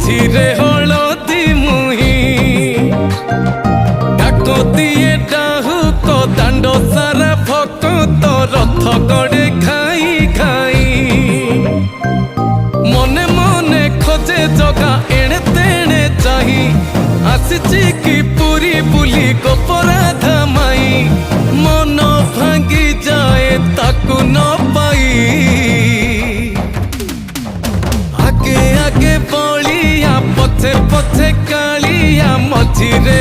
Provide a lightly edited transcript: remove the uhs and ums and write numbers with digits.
ମଝିରେ ହଳଦୀ ମୁହିଁ ଡାକତିଏ ଡାହୁକ ଦାଣ୍ଡ ସାରା ଭକ୍ତ ରଥ ଗଡ଼େ ଖାଇ ଖାଇ ମନେ ମନେ ଖୋଜେ ଜଗା ଏଣେ ତେଣେ ଚାହିଁ ଆସିଛି କି ପୁରୀ ବୁଲି ଗୋପରାଧା ମାଇ ମନ ଭାଙ୍ଗି ଯାଏ ତାକୁ ନ ପାଇ ଆଗେ ଆଗେ ବଳିଆ ପଛେ ପଛେ କାଳିଆ ମଝିରେ